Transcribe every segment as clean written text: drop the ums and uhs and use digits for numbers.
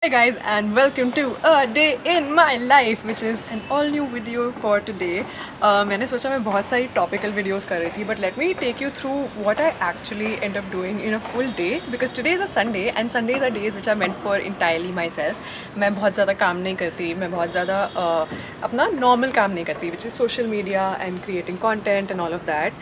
Hey guys, and welcome to a day in my life, which is an all new video for today. मैंने सोचा मैं बहुत सारी topical videos कर रही थी, but let me take you through what I actually end up doing in a full day, because today is a Sunday and Sundays are days which are meant for entirely myself. मैं बहुत ज़्यादा काम नहीं करती, मैं बहुत ज़्यादा अपना normal काम नहीं करती, which is social media and creating content and all of that.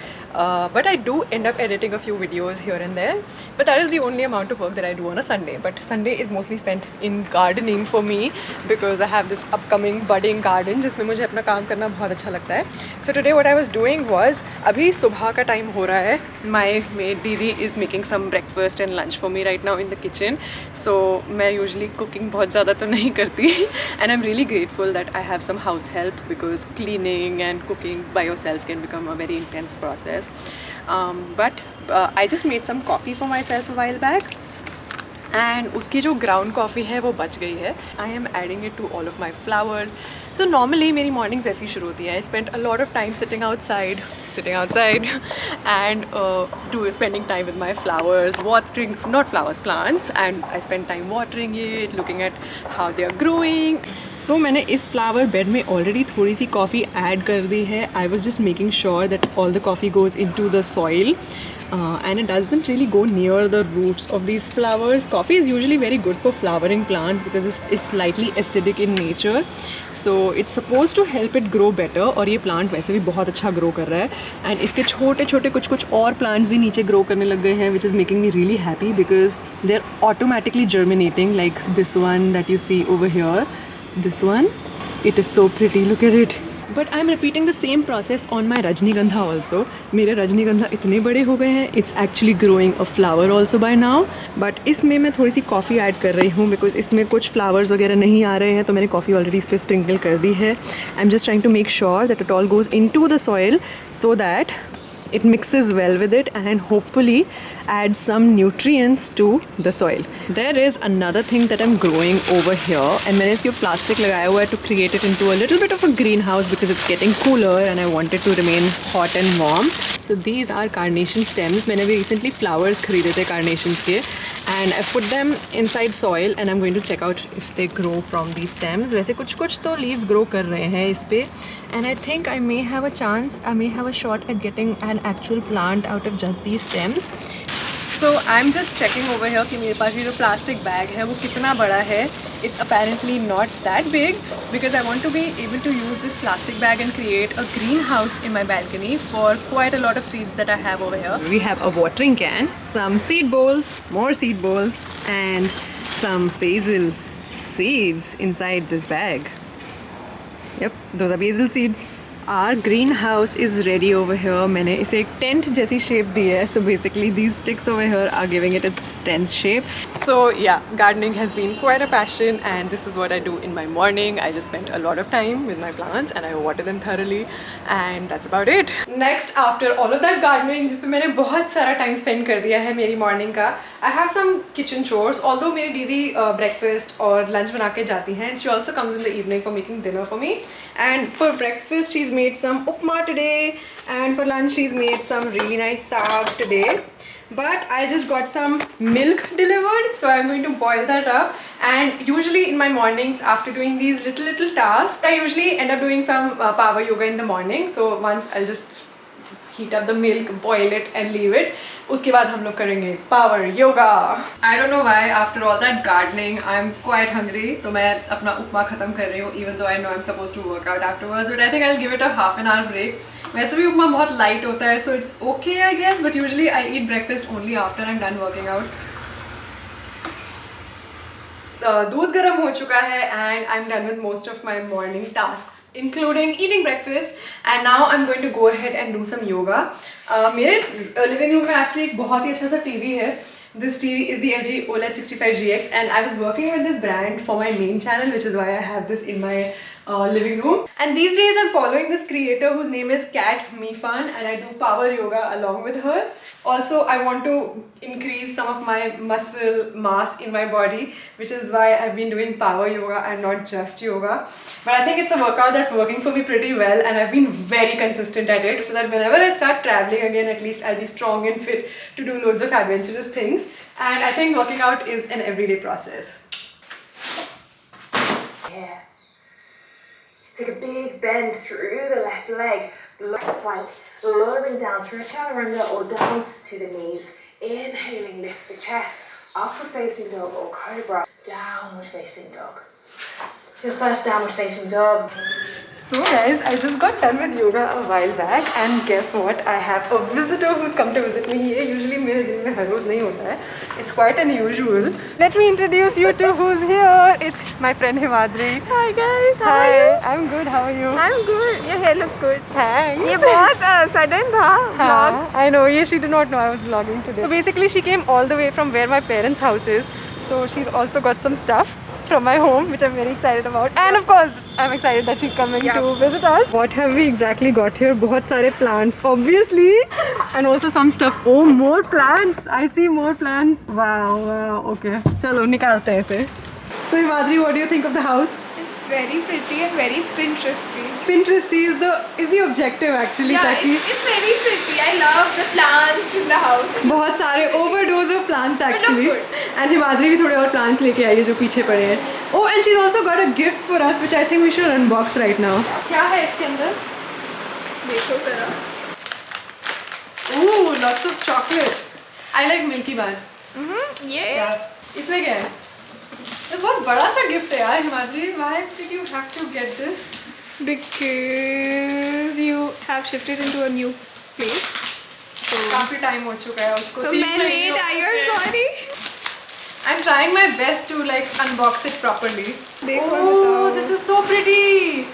But I do end up editing a few videos here and there, but that is the only amount of work that I do on a Sunday. But Sunday is mostly spent in gardening for me, because I have this upcoming budding garden जिसमें मुझे अपना काम करना बहुत अच्छा लगता है. So today what I was doing was, अभी सुबह का टाइम हो रहा है. My maid Didi is making some breakfast and lunch for me right now in the kitchen. So मैं usually cooking बहुत ज़्यादा तो नहीं करती and I'm really grateful that I have some house help, because cleaning and cooking by yourself can become a very intense process. But I just made some coffee for myself a while back, and उसकी जो ground coffee है वो बच गई है. I am adding it to all of my flowers. So normally मेरी mornings ऐसी शुरू होती है. I spend a lot of time sitting outside and spending time with my flowers, watering, not flowers, plants, and I spend time watering it, looking at how they are growing. So मैंने इस flower bed में already थोड़ी सी coffee add कर दी है. I was just making sure that all the coffee goes into the soil. And it doesn't really go near the roots of these flowers. Coffee is usually very good for flowering plants because it's slightly acidic in nature. So it's supposed to help it grow better. और ये plant वैसे भी बहुत अच्छा grow कर रहा है. And इसके छोटे छोटे कुछ और plants भी नीचे grow करने लग गए हैं, which is making me really happy because they're automatically germinating, like this one that you see over here. This one, it is so pretty. Look at it. But I am repeating the same process on my rajnigandha also. मेरे रजनीगंधा इतने बड़े हो गए हैं, it's actually growing a flower also by now. But इसमें मैं थोड़ी सी कॉफ़ी ऐड कर रही हूँ बिकॉज इसमें कुछ फ्लावर्स वगैरह नहीं आ रहे हैं, तो मैंने कॉफ़ी ऑलरेडी इस पर स्प्रिंकल कर दी है. I am just trying to make sure that it all goes into the soil so that it mixes well with it and hopefully adds some nutrients to the soil. There is another thing that I'm growing over here, and मैंने इसके plastic लगाया हुआ है to create it into a little bit of a greenhouse because it's getting cooler and I want it to remain hot and warm. So these are carnation stems. मैंने भी recently flowers खरीदे थे carnations के, and I put them inside soil and I'm going to check out if they grow from these stems. वैसे कुछ तो leaves grow कर रहे हैं इस पे, and I think I may have a chance, I may have a shot at getting an actual plant out of just these stems. So I'm just checking over here कि मेरे पास ये जो plastic bag है वो कितना बड़ा है. It's apparently not that big because I want to be able to use this plastic bag and create a greenhouse in my balcony for quite a lot of seeds that I have over here. We have a watering can, some seed bowls, more seed bowls, and some basil seeds inside this bag. Yep, those are basil seeds. Our greenhouse is ready over here. मैंने इसे एक tent जैसी shape दी है. So basically these sticks over here are giving it its tent shape. So yeah, gardening has been quite a passion and this is what I do in my morning. I just spend a lot of time with my plants and I water them thoroughly and that's about it. Next, after all of that gardening जिस पे मैंने बहुत सारा time spend कर दिया है मेरी morning का, I have some kitchen chores. Although मेरी दीदी breakfast और lunch बना के जाती हैं, she also comes in the evening for making dinner for me. And for breakfast she's made some upma today, and for lunch she's made some really nice saag today. But I just got some milk delivered, so I'm going to boil that up. And usually in my mornings after doing these little tasks, I usually end up doing some power yoga in the morning. So once I'll just heat up the milk, boil it and leave it. उसके बाद हम लोग करेंगे power yoga. I don't know why after all that gardening I'm quite hungry, तो मैं अपना उपमा ख़त्म कर रही हूँ, even though I know I'm supposed to work out afterwards, but I think I'll give it a half an hour break. वैसे भी उपमा बहुत light होता है, so it's okay I guess, but usually I eat breakfast only after I'm done working out. दूध गर्म हो चुका है and I'm done with most of my morning tasks including eating breakfast, and now I'm going to go ahead and do some yoga. मेरे living room में actually एक बहुत ही अच्छा सा TV है. This TV is the LG OLED 65GX and I was working with this brand for my main channel, which is why I have this in my living room. And these days I'm following this creator whose name is Kat Mifan and I do power yoga along with her. Also I want to increase some of my muscle mass in my body, which is why I've been doing power yoga and not just yoga. But I think it's a workout that's working for me pretty well and I've been very consistent at it, so that whenever I start traveling again, at least I'll be strong and fit to do loads of adventurous things. And I think working out is an everyday process. Here. Take a big bend through the left leg, left plank, lowering down through a chaturanga or down to the knees. Inhaling, lift the chest, upward facing dog or cobra, downward facing dog. Your first downward facing dog. So guys, I just got done with yoga a while back and guess what? I have a visitor who's come to visit me here. Usually मेरे दिन में हर रोज नहीं होता है. It's quite unusual. Let me introduce you to who's here. It's my friend Himadri. Hi guys, how are Hi, you? I'm good. How are you? I'm good. Your hair looks good. Thanks. ये बहुत sudden था vlog. I know. Yeah, she did not know I was vlogging today. So basically, she came all the way from where my parents' house is. So she's also got some stuff from my home, which I'm very excited about. And of course, I'm excited that she's coming to visit us. What have we exactly got here? बहुत सारे plants, obviously, and also some stuff. Oh, more plants! I see more plants. Wow, wow. Okay, चलो निकालते हैं इसे. So Himadri, what do you think of the house? It's very pretty and very Pinteresty. Pinteresty is the objective actually. Yeah, ताकि it's very pretty. I love the plants in the house. बहुत सारे overdose of plants actually. But looks And Himadri भी थोड़े और plants लेके आई है जो पीछे पड़े हैं. Oh, and she's also got a gift for us which I think we should unbox right now. क्या है इसके अंदर? देखो जरा. Ooh, lots of chocolate. I like Milky Bar. Yeah. Yeah. इसमें क्या है? ये बहुत बड़ा सा गिफ्ट है यार Himadri. Why did you have to get this? Because you have shifted into a new place. काफी टाइम हो चुका है उसको. So 3 मैं महीने late हो आई. चुके I'm हैं. sorry. I'm trying my best to like unbox it properly. देखो Oh, बताओ. this is so pretty.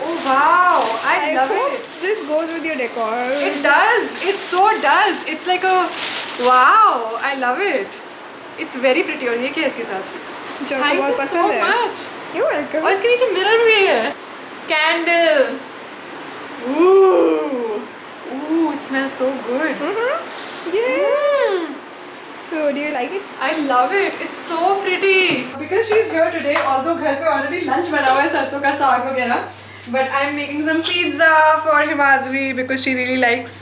Oh wow, I love hope it. this goes with your decor. It does. It so does. It's like a wow. I love it. It's very pretty. और ये क्या है इसके साथ? जो आपको Thank बहुत you so पसंद है. much. You're welcome. और इसके नीचे मिरर भी है. Candle. Ooh. Ooh, it smells so good. Yeah. So do you like it? I love it. It's so pretty. Because she's here today, although घर पे already lunch बना हुआ है सरसों का साग वगैरह, but I'm making some pizza for Himadri because she really likes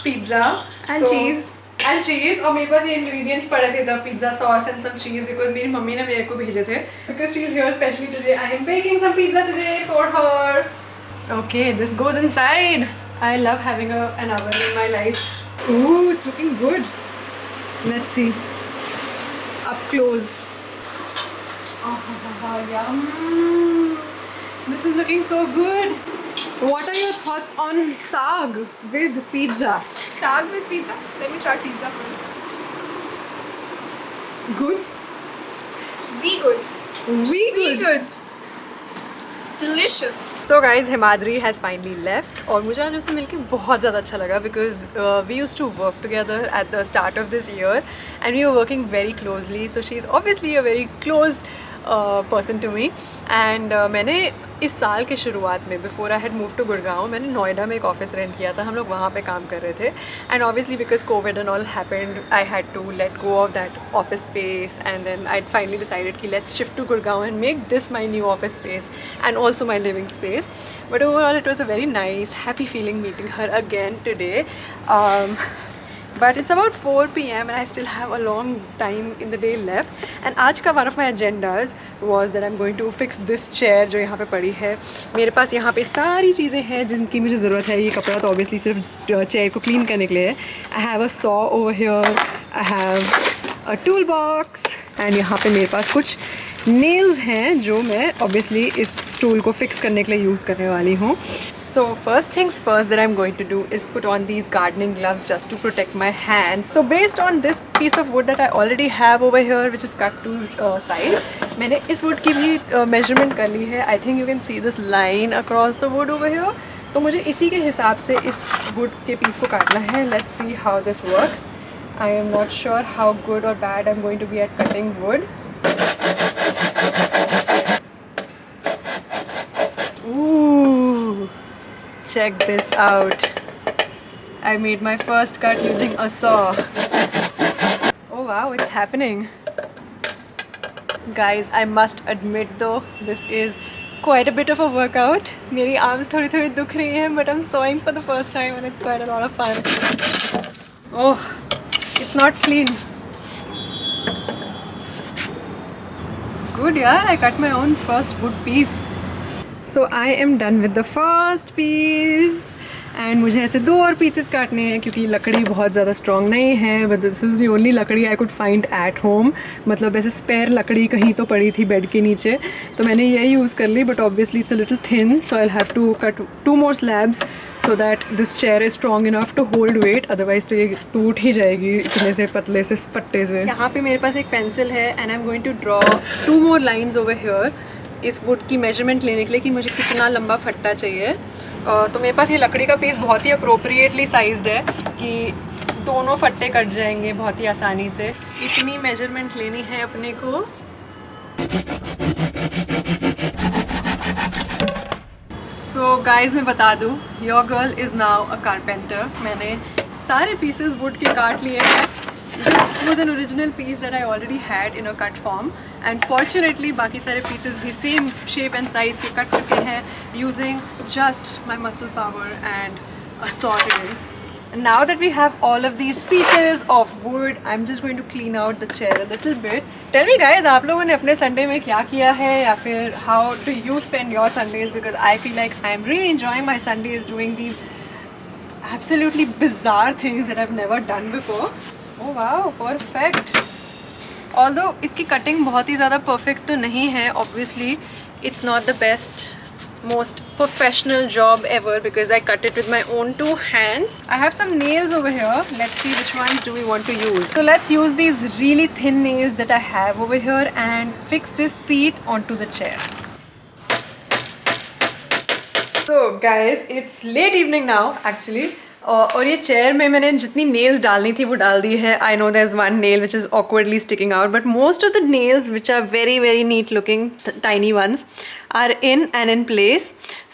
pizza. And cheese. And cheese. और मेरे पास ये ingredients पड़े थे, the pizza sauce and some cheese because मेरी मम्मी ने मेरे को भेजे थे. Because she's here especially today, I am baking some pizza today for her. Okay, this goes inside. I love having an oven in my life. Ooh, it's looking good. Let's see. Up close. Oh, yum. This is looking so good. What are your thoughts on saag with pizza? Saag with pizza? Let me try pizza first. Good? Be good. We Be good. It's delicious. So guys, Himadri has finally left और मुझे आज उससे मिलके बहुत ज़्यादा अच्छा लगा because we used to work together at the start of this year and we were working very closely, so she's obviously a very close person to me. And मैंने इस साल के शुरुआत में before I had move to Gurgaon मैंने नोएडा में एक office rent किया था. हम लोग वहाँ पे काम कर रहे थे and obviously because COVID and all happened I had to let go of that office space and then I finally decided कि let's shift to Gurgaon and make this my new office space and also my living space. But overall it was a very nice happy feeling meeting her again today. But it's about 4 PM and I still have a long time in the day left. And आज का one of my agendas was that I'm going to fix this chair जो यहाँ पे पड़ी है. मेरे पास यहाँ पे सारी चीज़ें हैं जिनकी मुझे ज़रूरत है. ये कपड़ा तो obviously सिर्फ चेयर को क्लीन करने के लिए है. I have a saw over here. I have a toolbox. And यहाँ पे मेरे पास कुछ nails हैं जो मैं obviously इस tool को fix करने के लिए यूज़ करने वाली हूँ. So first things first that I'm going to do is put on these gardening gloves just to protect my hands. So based on this piece of wood that I already have over here which is cut to size, मैंने इस wood की भी measurement कर ली है. I think you can see this line across the wood over here. तो मुझे इसी के हिसाब से इस wood के piece को काटना है. Let's see how this works. I am not sure how good or bad I'm going to be at cutting wood. Ooh. Check this out. I made my first cut using a saw. Oh wow, it's happening. Guys, I must admit though, this is quite a bit of a workout. मेरी arms थोड़ी दुख रही हैं, but I'm sewing for the first time and it's quite a lot of fun. Oh, it's not clean. good, yeah. I cut my own first wood piece. So I am done with the first piece. And मुझे ऐसे 2 और pieces काटने हैं क्योंकि लकड़ी बहुत ज़्यादा strong नहीं है, but this is the only लकड़ी I could find at home. मतलब ऐसे स्पेयर लकड़ी कहीं तो पड़ी थी बेड के नीचे, तो मैंने यही यूज़ कर ली. But obviously it's a little thin, so I have to cut 2 more slabs so that this chair is strong enough to hold weight. Otherwise तो ये टूट ही जाएगी इतने से पतले से पट्टे से. यहाँ पे मेरे पास एक पेंसिल है and I am going to draw 2 more lines over here इस वुड की मेजरमेंट लेने के लिए कि मुझे कितना लंबा फट्टा चाहिए. तो मेरे पास ये लकड़ी का पीस बहुत ही अप्रोप्रिएटली साइज्ड है कि दोनों फट्टे कट जाएंगे बहुत ही आसानी से. इतनी मेजरमेंट लेनी है अपने को. सो गाइज मैं बता दूँ, your girl is now a carpenter. मैंने सारे पीसेस वुड के काट लिए हैं. This was an original piece that I already had in a cut form, and fortunately बाकी सारे pieces भी same shape and size के कट चुके हैं using just my muscle power and a saw today. And now that we have all of these pieces of wood, I'm just going to clean out the chair a little bit. Tell me guys, आप लोगों ने अपने Sunday में क्या किया है, या फिर how do you spend your Sundays, because I feel like I'm really enjoying my Sundays doing these absolutely bizarre things that I've never done before. Oh wow, perfect. Although इसकी कटिंग बहुत ही ज़्यादा perfect तो नहीं है, obviously it's not the best, most professional job ever because I cut it with my own 2 hands. I have some nails over here. Let's see which ones do we want to use. So let's use these really thin nails that I have over here and fix this seat onto the chair. So guys, it's late evening now actually. और ये chair में मैंने जितनी nails डालनी थी वो डाल दी है. I know there is one nail which is awkwardly sticking out, but most of the nails which are very neat looking, tiny ones, are in and in place.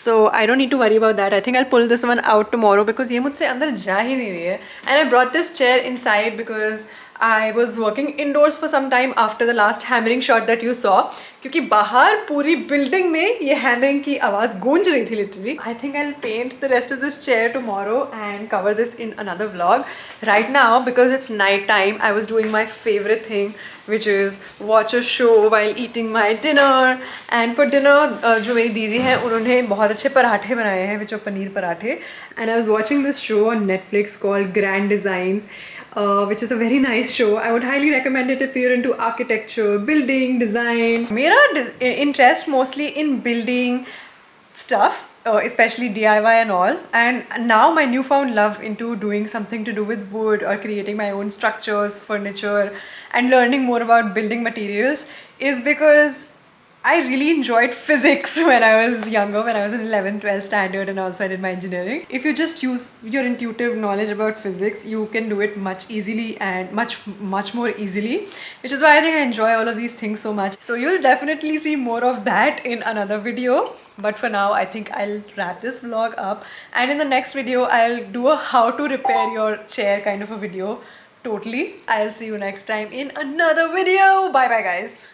So I don't need to worry about that. I think I'll pull this one out tomorrow because ये मुझसे अंदर जा ही नहीं रही है. And I brought this chair inside because I was working indoors for some time after the last hammering shot that you saw. क्योंकि बाहर पूरी बिल्डिंग में ये हैमरिंग की आवाज़ गूंज रही थी literally. I think I'll paint the rest of this chair tomorrow and cover this in another vlog. Right now, because it's night time, I was doing my favorite thing, which is watch a show while eating my dinner. And for dinner, जो मेरी दीदी है उन्होंने बहुत अच्छे पराठे बनाए हैं, which are पनीर पराठे. And I was watching this show on Netflix called Grand Designs. Which is a very nice show. I would highly recommend it if you're into architecture, building, design. मेरा interest mostly in building stuff, especially DIY and all. And now my newfound love into doing something to do with wood or creating my own structures, furniture, and learning more about building materials is because I really enjoyed physics when I was younger, when I was in 11th, 12th standard, and also I did my engineering. If you just use your intuitive knowledge about physics, you can do it much easily and much more easily, which is why I think I enjoy all of these things so much. So you'll definitely see more of that in another video. But for now, I think I'll wrap this vlog up. And in the next video, I'll do a how to repair your chair kind of a video. Totally. I'll see you next time in another video. Bye bye guys.